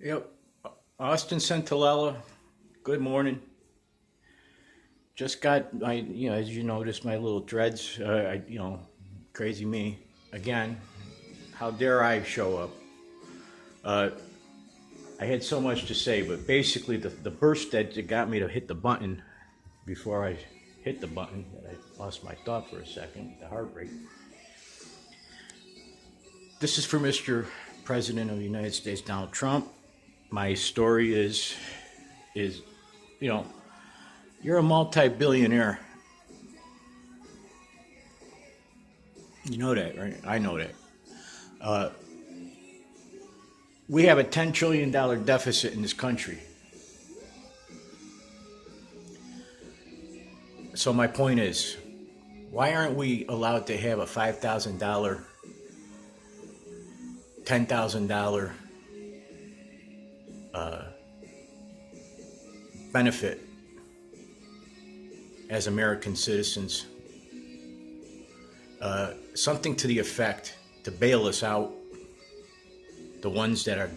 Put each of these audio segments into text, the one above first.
Yep. Austin Centinela, good morning. Just got my, as you noticed, my little dreads. Crazy me again. How dare I show up? Uh, I had so much to say, but basically, the burst that got me to hit the button before I hit the button, that I lost my thought for a second, the heart rate. This is for Mr. President of the United States, Donald Trump. My story is, you know, you're a multi-billionaire. You know that, right? I know that. Uh, we have a $10 trillion deficit in this country. So my point is, why aren't we allowed to have a $5,000, $10,000 benefit as American citizens? Something to the effect to bail us out. The ones that are,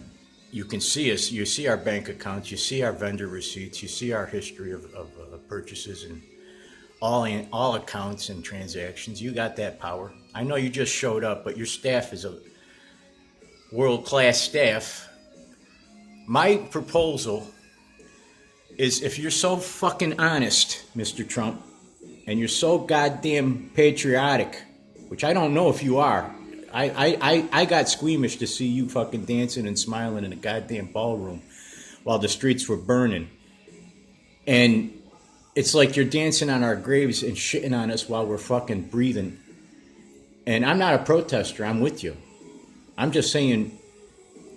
you can see us, you see our bank accounts, you see our vendor receipts, you see our history of purchases and all accounts and transactions. You got that power. I know you just showed up, but your staff is a world-class staff. My proposal is, if you're so fucking honest, Mr. Trump, and you're so goddamn patriotic, which I don't know if you are. I got squeamish to see you fucking dancing and smiling in a goddamn ballroom while the streets were burning. And it's like you're dancing on our graves and shitting on us while we're fucking breathing. And I'm not a protester, I'm with you. I'm just saying,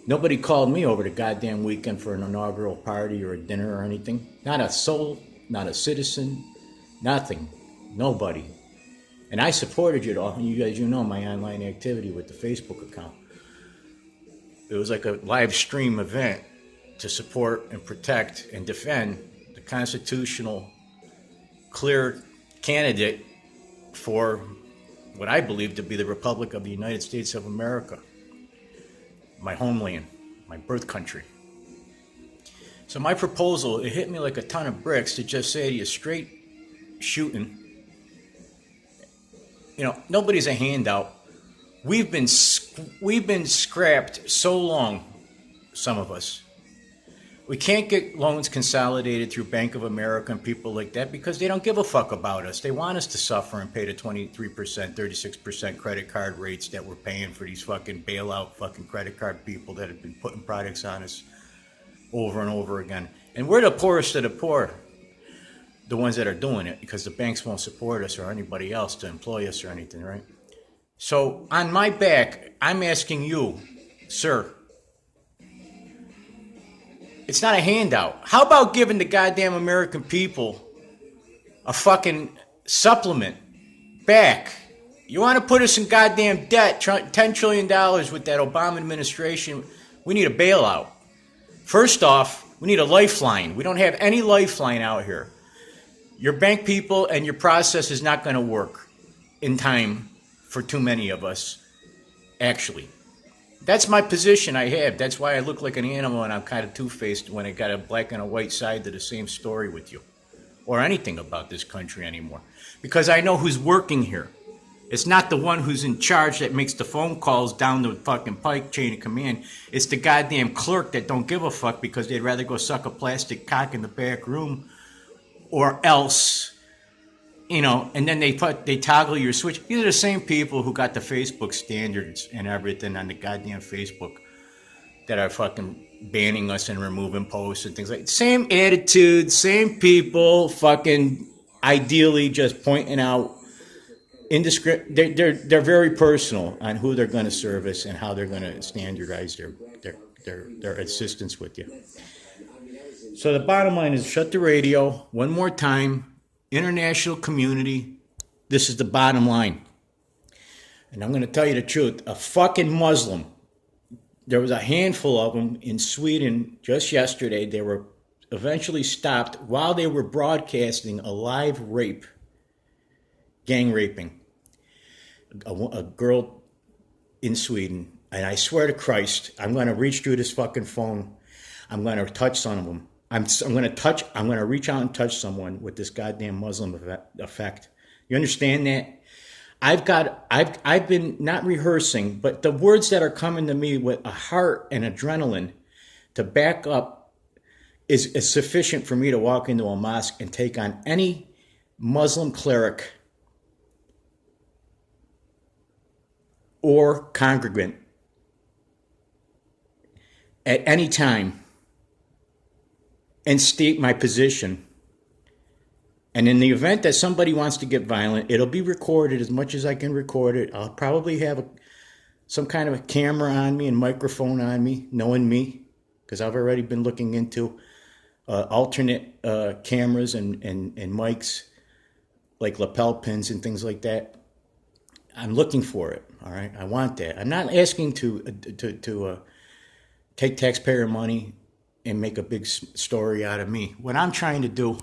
nobody called me over the goddamn weekend for an inaugural party or a dinner or anything. Not a soul, not a citizen, nothing. Nobody. And I supported you all. You guys, my online activity with the Facebook account. It was like a live stream event to support and protect and defend the constitutional, clear candidate for what I believe to be the Republic of the United States of America. My homeland, my birth country. So my proposal, it hit me like a ton of bricks to just say to you, straight shooting, nobody's a handout. We've been scrapped so long, some of us. We can't get loans consolidated through Bank of America and people like that because they don't give a fuck about us. They want us to suffer and pay the 23%, 36% credit card rates that we're paying for these fucking bailout fucking credit card people that have been putting products on us over and over again. And we're the poorest of the poor, the ones that are doing it, because the banks won't support us or anybody else to employ us or anything, right? So on my back, I'm asking you, sir, it's not a handout. How about giving the goddamn American people a fucking supplement back? You want to put us in goddamn debt, $10 trillion with that Obama administration? We need a bailout. First off, we need a lifeline. We don't have any lifeline out here. Your bank people and your process is not going to work in time for too many of us, actually. That's my position I have. That's why I look like an animal and I'm kind of two-faced when I got a black and a white side to the same story with you or anything about this country anymore. Because I know who's working here. It's not the one who's in charge that makes the phone calls down the fucking pike chain of command. It's the goddamn clerk that don't give a fuck because they'd rather go suck a plastic cock in the back room or else, and then they toggle your switch. These are the same people who got the Facebook standards and everything on the goddamn Facebook that are fucking banning us and removing posts and things like that. Same attitude, same people, fucking ideally just pointing out they're very personal on who they're going to service and how they're going to standardize their assistance with you. So the bottom line is, shut the radio one more time. International community, this is the bottom line. And I'm going to tell you the truth. A fucking Muslim, there was a handful of them in Sweden just yesterday. They were eventually stopped while they were broadcasting a live rape, gang raping, a girl in Sweden. And I swear to Christ, I'm going to reach through this fucking phone. I'm going to touch some of them. I'm going to reach out and touch someone with this goddamn Muslim effect. You understand that? I've been not rehearsing, but the words that are coming to me with a heart and adrenaline to back up is sufficient for me to walk into a mosque and take on any Muslim cleric or congregant at any time and state my position. And in the event that somebody wants to get violent, it'll be recorded as much as I can record it. I'll probably have some kind of a camera on me and microphone on me, knowing me, because I've already been looking into alternate cameras and mics, like lapel pins and things like that. I'm looking for it, all right? I want that. I'm not asking to take taxpayer money and make a big story out of me. What I'm trying to do,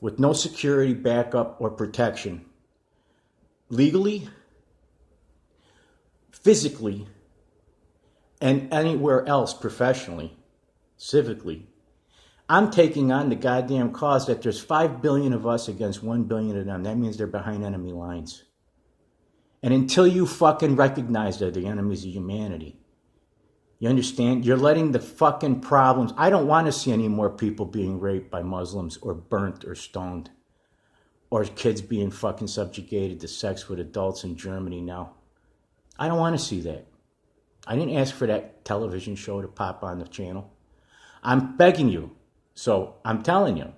with no security, backup, or protection, legally, physically, and anywhere else professionally, civically, I'm taking on the goddamn cause that there's 5 billion of us against 1 billion of them. That means they're behind enemy lines. And until you fucking recognize they're the enemies of humanity, you understand? You're letting the fucking problems... I don't want to see any more people being raped by Muslims or burnt or stoned, or kids being fucking subjugated to sex with adults in Germany now. I don't want to see that. I didn't ask for that television show to pop on the channel. I'm begging you. So I'm telling you,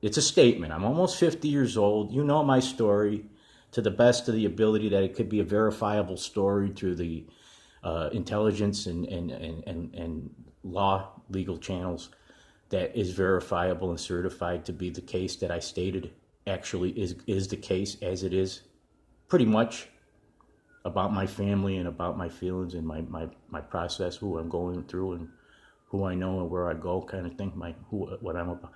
it's a statement. I'm almost 50 years old. You know my story to the best of the ability that it could be a verifiable story through the intelligence and law legal channels that is verifiable and certified to be the case that I stated actually is the case as it is, pretty much, about my family and about my feelings and my process, who I'm going through and who I know and where I go, kind of thing, what I'm about.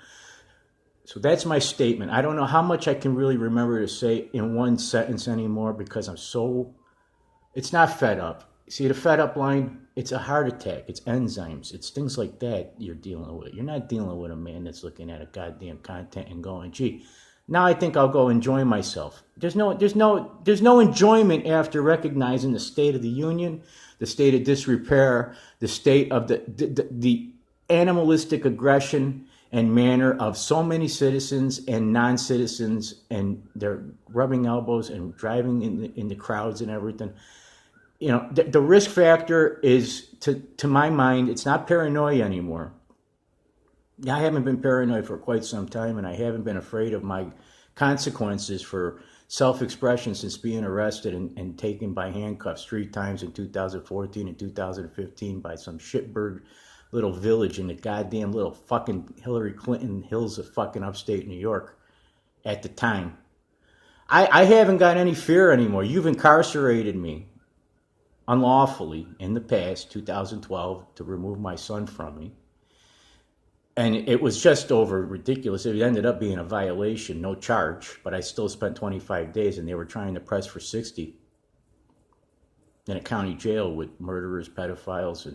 So that's my statement. I don't know how much I can really remember to say in one sentence anymore, because it's not fed up. See, the fed up line, it's a heart attack, it's enzymes, it's things like that you're dealing with. You're not dealing with a man that's looking at a goddamn content and going, gee, now I think I'll go enjoy myself. There's no enjoyment after recognizing the state of the union, the state of disrepair, the state of the animalistic aggression and manner of so many citizens and non-citizens, and they're rubbing elbows and driving in the crowds and everything. You know, the risk factor is, to my mind, it's not paranoia anymore. I haven't been paranoid for quite some time, and I haven't been afraid of my consequences for self-expression since being arrested and taken by handcuffs 3 times in 2014 and 2015 by some shitbird little village in the goddamn little fucking Hillary Clinton hills of fucking upstate New York at the time. I haven't got any fear anymore. You've incarcerated me unlawfully in the past, 2012, to remove my son from me. And it was just over ridiculous. It ended up being a violation, no charge, but I still spent 25 days, and they were trying to press for 60 in a county jail with murderers, pedophiles,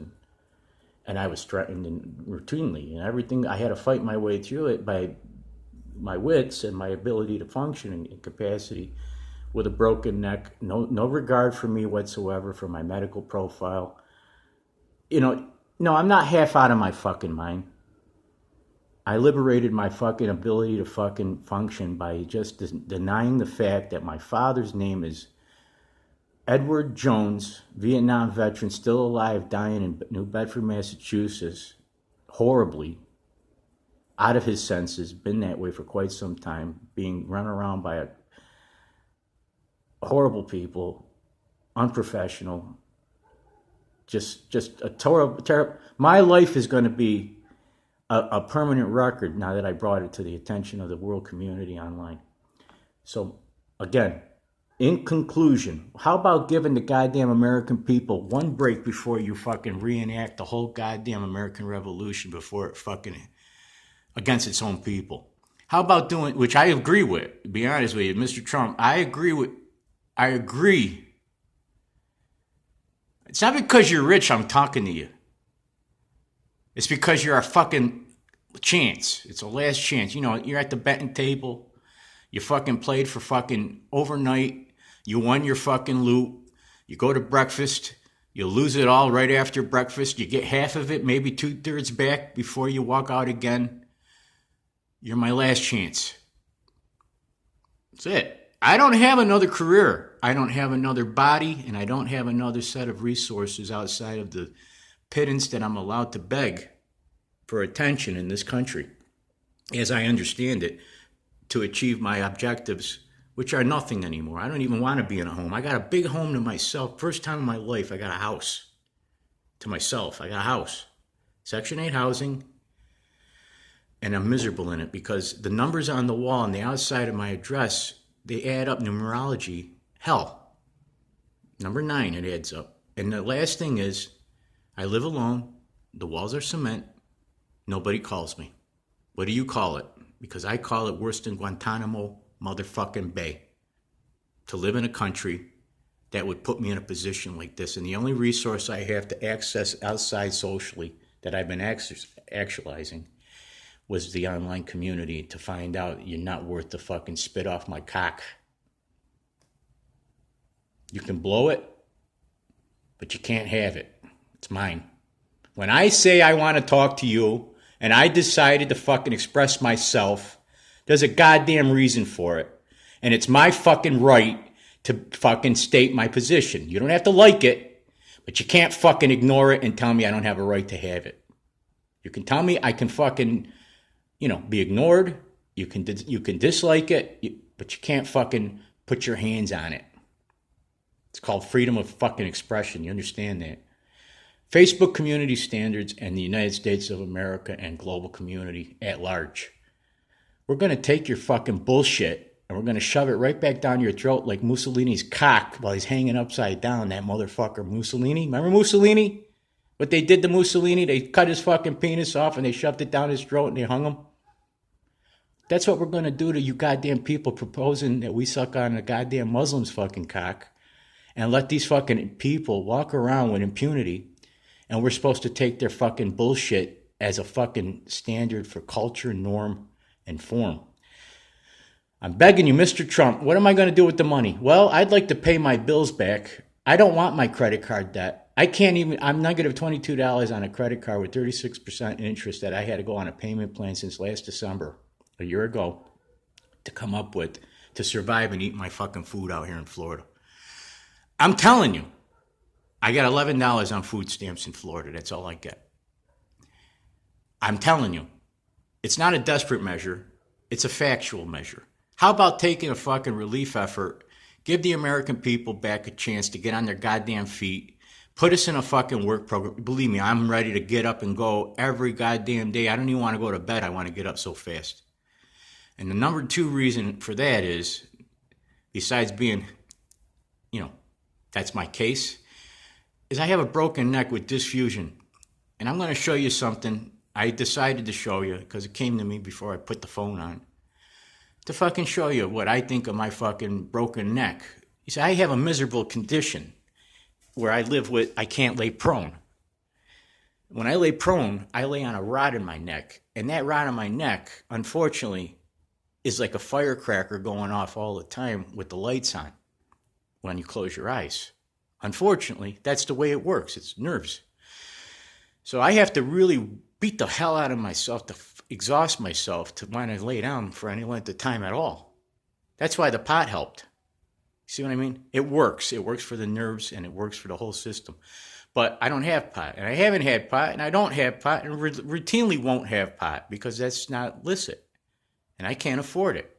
and I was threatened routinely and everything. I had to fight my way through it by my wits and my ability to function and capacity with a broken neck, no regard for me whatsoever, for my medical profile. No, I'm not half out of my fucking mind. I liberated my fucking ability to fucking function by just denying the fact that my father's name is Edward Jones, Vietnam veteran, still alive, dying in New Bedford, Massachusetts, horribly, out of his senses, been that way for quite some time, being run around by horrible people, unprofessional, just a terrible. My life is going to be a permanent record now that I brought it to the attention of the world community online. So, again, in conclusion, how about giving the goddamn American people one break before you fucking reenact the whole goddamn American Revolution before it fucking against its own people? How about doing, which I agree with, to be honest with you, Mr. Trump, I agree. It's not because you're rich I'm talking to you. It's because you're a fucking chance. It's a last chance. You know, you're at the betting table. You fucking played for fucking overnight. You won your fucking loot. You go to breakfast. You lose it all right after breakfast. You get half of it, maybe 2/3 back before you walk out again. You're my last chance. That's it. I don't have another career. I don't have another body, and I don't have another set of resources outside of the pittance that I'm allowed to beg for attention in this country, as I understand it, to achieve my objectives, which are nothing anymore. I don't even want to be in a home. I got a big home to myself. First time in my life, I got a house to myself. I got a house. Section 8 housing. And I'm miserable in it because the numbers on the wall on the outside of my address, they add up numerology. Hell. Number 9, it adds up. And the last thing is, I live alone. The walls are cement. Nobody calls me. What do you call it? Because I call it worse than Guantanamo motherfucking Bay. To live in a country that would put me in a position like this. And the only resource I have to access outside socially that I've been actualizing was the online community to find out you're not worth the fucking spit off my cock. You can blow it, but you can't have it. It's mine. When I say I want to talk to you and I decided to fucking express myself, there's a goddamn reason for it. And it's my fucking right to fucking state my position. You don't have to like it, but you can't fucking ignore it and tell me I don't have a right to have it. You can tell me I can fucking, be ignored. You can dislike it, but you can't fucking put your hands on it. It's called freedom of fucking expression. You understand that? Facebook community standards and the United States of America and global community at large. We're going to take your fucking bullshit and we're going to shove it right back down your throat like Mussolini's cock while he's hanging upside down, that motherfucker Mussolini. Remember Mussolini? What they did to Mussolini? They cut his fucking penis off and they shoved it down his throat and they hung him. That's what we're going to do to you goddamn people proposing that we suck on a goddamn Muslim's fucking cock and let these fucking people walk around with impunity, and we're supposed to take their fucking bullshit as a fucking standard for culture, norm, and form. I'm begging you, Mr. Trump, what am I going to do with the money? Well, I'd like to pay my bills back. I don't want my credit card debt. I'm negative $22 on a credit card with 36% interest that I had to go on a payment plan since last December, a year ago, to come up with to survive and eat my fucking food out here in Florida. I'm telling you, I got $11 on food stamps in Florida. That's all I get. I'm telling you, it's not a desperate measure. It's a factual measure. How about taking a fucking relief effort, give the American people back a chance to get on their goddamn feet, put us in a fucking work program. Believe me, I'm ready to get up and go every goddamn day. I don't even want to go to bed. I want to get up so fast. And the number 2 reason for that is, besides being, that's my case, is I have a broken neck with dysfusion. And I'm going to show you something. I decided to show you because it came to me before I put the phone on. To fucking show you what I think of my fucking broken neck. You see, I have a miserable condition where I can't lay prone. When I lay prone, I lay on a rod in my neck. And that rod in my neck, unfortunately, is like a firecracker going off all the time with the lights on when you close your eyes. Unfortunately, that's the way it works. It's nerves. So I have to really beat the hell out of myself to exhaust myself to want to lay down for any length of time at all. That's why the pot helped. See what I mean? It works. It works for the nerves and it works for the whole system. But I don't have pot, and I haven't had pot, and I don't have pot, and routinely won't have pot because that's not licit, and I can't afford it.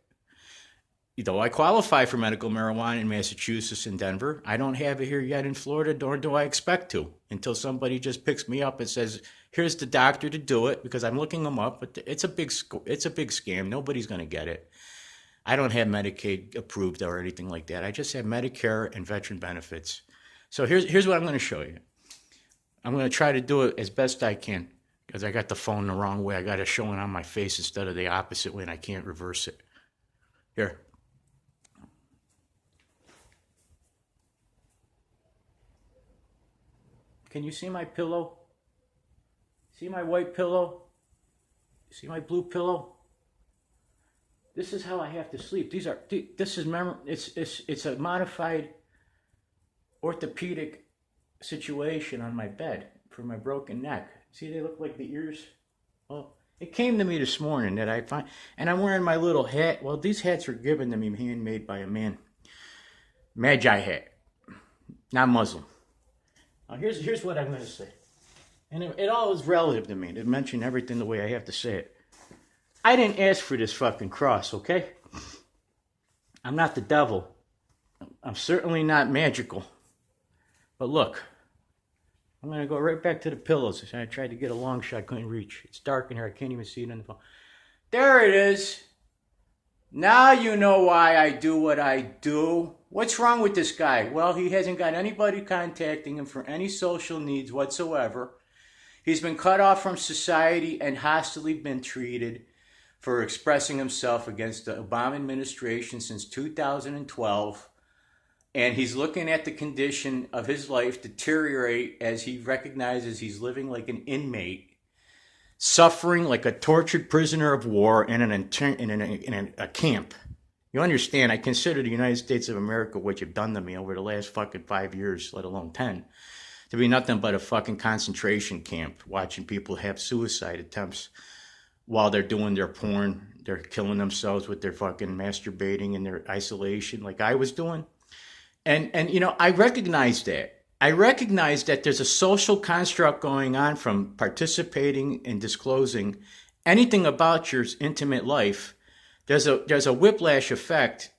Though I qualify for medical marijuana in Massachusetts and Denver, I don't have it here yet in Florida, nor do I expect to, until somebody just picks me up and says, here's the doctor to do it, because I'm looking them up, but it's a big scam. Nobody's going to get it. I don't have Medicaid approved or anything like that. I just have Medicare and veteran benefits. So here's what I'm going to show you. I'm going to try to do it as best I can, because I got the phone the wrong way. I got it showing on my face instead of the opposite way, and I can't reverse it. Here. Can you see my pillow? See my white pillow? See my blue pillow? This is how I have to sleep. This is it's a modified orthopedic situation on my bed for my broken neck. See, they look like the ears. Well, it came to me this morning that I find, and I'm wearing my little hat. Well, these hats were given to me, handmade by a man. Magi hat, not Muslim. Now, here's what I'm going to say. And it all is relative to me, to mention everything the way I have to say it. I didn't ask for this fucking cross, okay? I'm not the devil. I'm certainly not magical. But look, I'm going to go right back to the pillows. I tried to get a long shot, couldn't reach. It's dark in here, I can't even see it on the phone. There it is. Now you know why I do what I do. What's wrong with this guy? Well, he hasn't got anybody contacting him for any social needs whatsoever. He's been cut off from society and hostilely been treated for expressing himself against the Obama administration since 2012. And he's looking at the condition of his life deteriorate as he recognizes he's living like an inmate, suffering like a tortured prisoner of war in a camp. You understand, I consider the United States of America, what you've done to me over the last fucking 5 years, let alone 10, to be nothing but a fucking concentration camp, watching people have suicide attempts while they're doing their porn. They're killing themselves with their fucking masturbating and their isolation like I was doing. And you know, I recognize that. I recognize that there's a social construct going on from participating and disclosing anything about your intimate life. There's a whiplash effect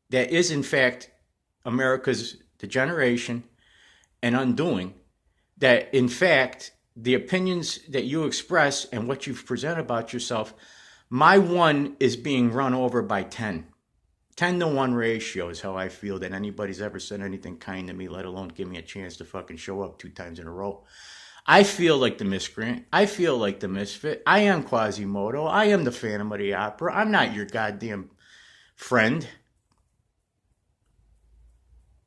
that is in fact America's degeneration and undoing. That in fact the opinions that you express and what you've presented about yourself, my one is being run over by 10. 10-to-1 ratio is how I feel that anybody's ever said anything kind to me, let alone give me a chance to fucking show up 2 times in a row. I feel like the miscreant. I feel like the misfit. I am Quasimodo. I am the Phantom of the Opera. I'm not your goddamn friend.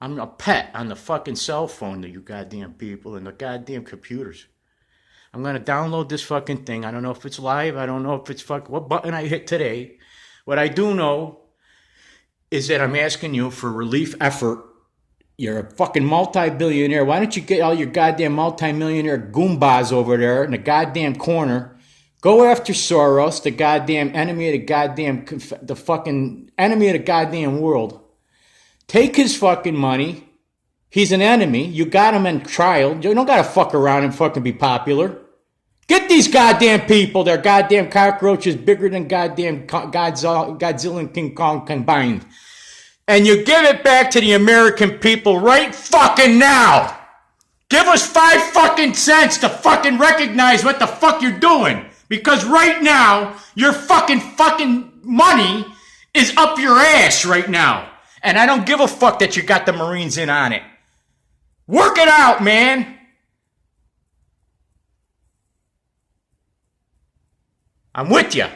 I'm a pet on the fucking cell phone to you goddamn people and the goddamn computers. I'm going to download this fucking thing. I don't know if it's live. I don't know if it's what button I hit today. What I do know is that I'm asking you for relief effort. You're a fucking multi-billionaire. Why don't you get all your goddamn multi-millionaire goombas over there in the goddamn corner? Go after Soros, the goddamn enemy of the fucking enemy of the goddamn world. Take his fucking money. He's an enemy. You got him in trial. You don't gotta fuck around and fucking be popular. Get these goddamn people. They're goddamn cockroaches bigger than goddamn Godzilla and King Kong combined. And you give it back to the American people right fucking now. Give us 5 fucking cents to fucking recognize what the fuck you're doing. Because right now, your fucking money is up your ass right now. And I don't give a fuck that you got the Marines in on it. Work it out, man. I'm with you.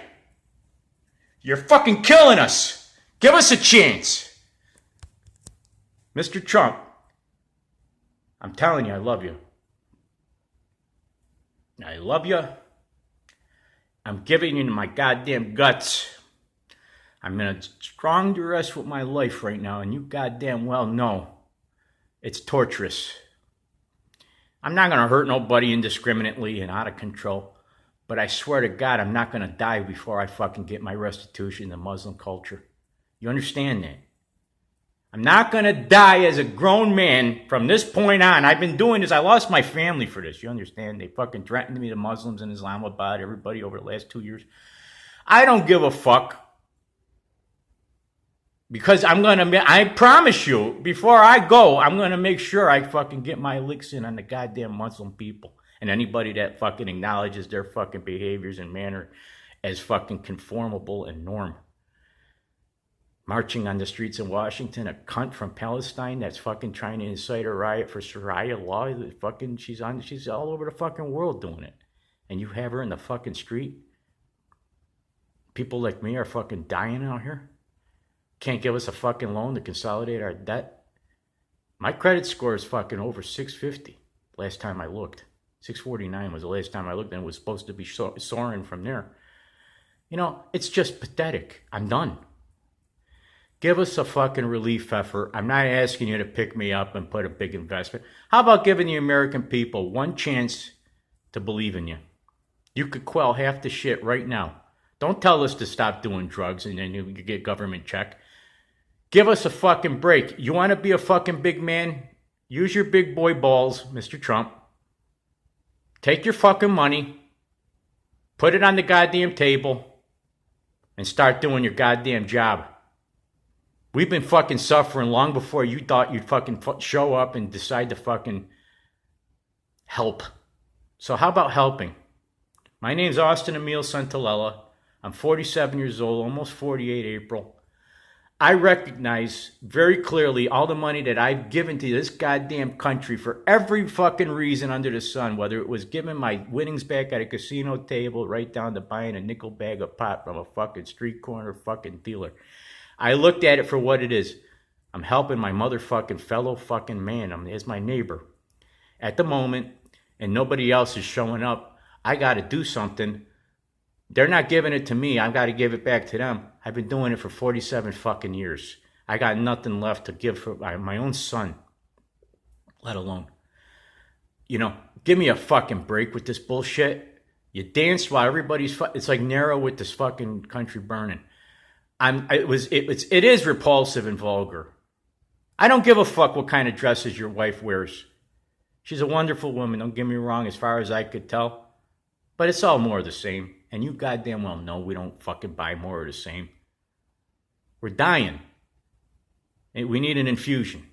You're fucking killing us. Give us a chance. Mr. Trump, I'm telling you, I love you. I love you. I'm giving you my goddamn guts. I'm in a strong duress with my life right now, and you goddamn well know it's torturous. I'm not going to hurt nobody indiscriminately and out of control. But I swear to God, I'm not going to die before I fucking get my restitution in the Muslim culture. You understand that? I'm not going to die as a grown man from this point on. I've been doing this. I lost my family for this. You understand? They fucking threatened me, the Muslims in Islamabad, everybody over the last 2 years. I don't give a fuck. Because I promise you, before I go, I'm going to make sure I fucking get my licks in on the goddamn Muslim people. And anybody that fucking acknowledges their fucking behaviors and manner as fucking conformable and norm. Marching on the streets in Washington, a cunt from Palestine that's fucking trying to incite a riot for Sharia law. Fucking, she's all over the fucking world doing it. And you have her in the fucking street. People like me are fucking dying out here. Can't give us a fucking loan to consolidate our debt. My credit score is fucking over 650 last time I looked. 649 was the last time I looked, and it was supposed to be soaring from there. You know, it's just pathetic. I'm done. Give us a fucking relief effort. I'm not asking you to pick me up and put a big investment. How about giving the American people one chance to believe in you? You could quell half the shit right now. Don't tell us to stop doing drugs and then you get government check. Give us a fucking break. You want to be a fucking big man? Use your big boy balls, Mr. Trump. Take your fucking money, put it on the goddamn table, and start doing your goddamn job. We've been fucking suffering long before you thought you'd fucking show up and decide to fucking help. So how about helping? My name's Austin Emil Santalella. I'm 47 years old, almost 48 April. I recognize very clearly all the money that I've given to this goddamn country for every fucking reason under the sun, whether it was giving my winnings back at a casino table right down to buying a nickel bag of pot from a fucking street corner fucking dealer. I looked at it for what it is. I'm helping my motherfucking fellow fucking man. It's my neighbor. At the moment, and nobody else is showing up, I got to do something. They're not giving it to me. I've got to give it back to them. I've been doing it for 47 fucking years. I got nothing left to give for my own son, let alone. You know, give me a fucking break with this bullshit. You dance while everybody's it's like Nero with this fucking country burning. It is repulsive and vulgar. I don't give a fuck what kind of dresses your wife wears. She's a wonderful woman, don't get me wrong, as far as I could tell. But it's all more of the same. And you goddamn well know we don't fucking buy more of the same. We're dying. And we need an infusion.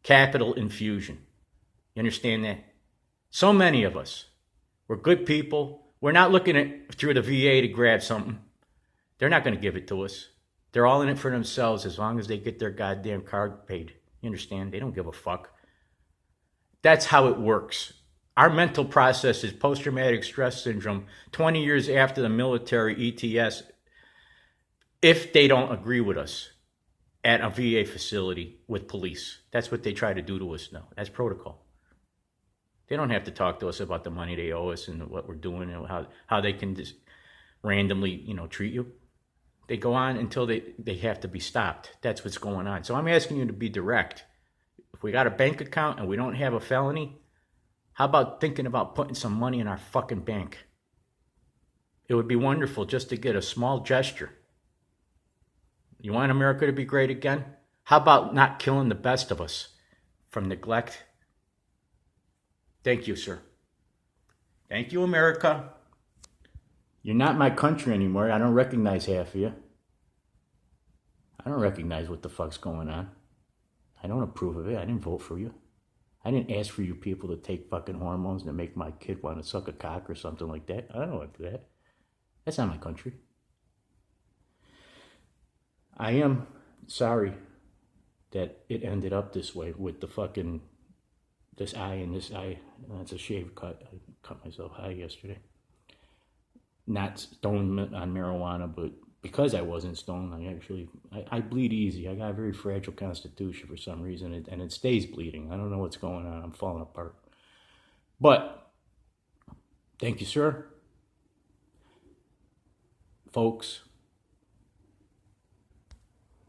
Capital infusion. You understand that? So many of us. We're good people. We're not looking at through the VA to grab something. They're not going to give it to us. They're all in it for themselves as long as they get their goddamn card paid. You understand? They don't give a fuck. That's how it works. Our mental process is post-traumatic stress syndrome 20 years after the military ETS, if they don't agree with us at a VA facility with police. That's what they try to do to us now. That's protocol. They don't have to talk to us about the money they owe us and what we're doing and how they can just randomly, treat you. They go on until they have to be stopped. That's what's going on. So I'm asking you to be direct. If we got a bank account and we don't have a felony, how about thinking about putting some money in our fucking bank? It would be wonderful just to get a small gesture. You want America to be great again? How about not killing the best of us from neglect? Thank you, sir. Thank you, America. You're not my country anymore. I don't recognize half of you. I don't recognize what the fuck's going on. I don't approve of it. I didn't vote for you. I didn't ask for you people to take fucking hormones that make my kid want to suck a cock or something like that. I don't want to do that. That's not my country. I am sorry that it ended up this way with the fucking, this eye and this eye. That's a shave cut. I cut myself high yesterday. Not stoned on marijuana, but because I wasn't stoned, I bleed easy. I got a very fragile constitution for some reason, and it stays bleeding. I don't know what's going on. I'm falling apart. But, thank you, sir. Folks,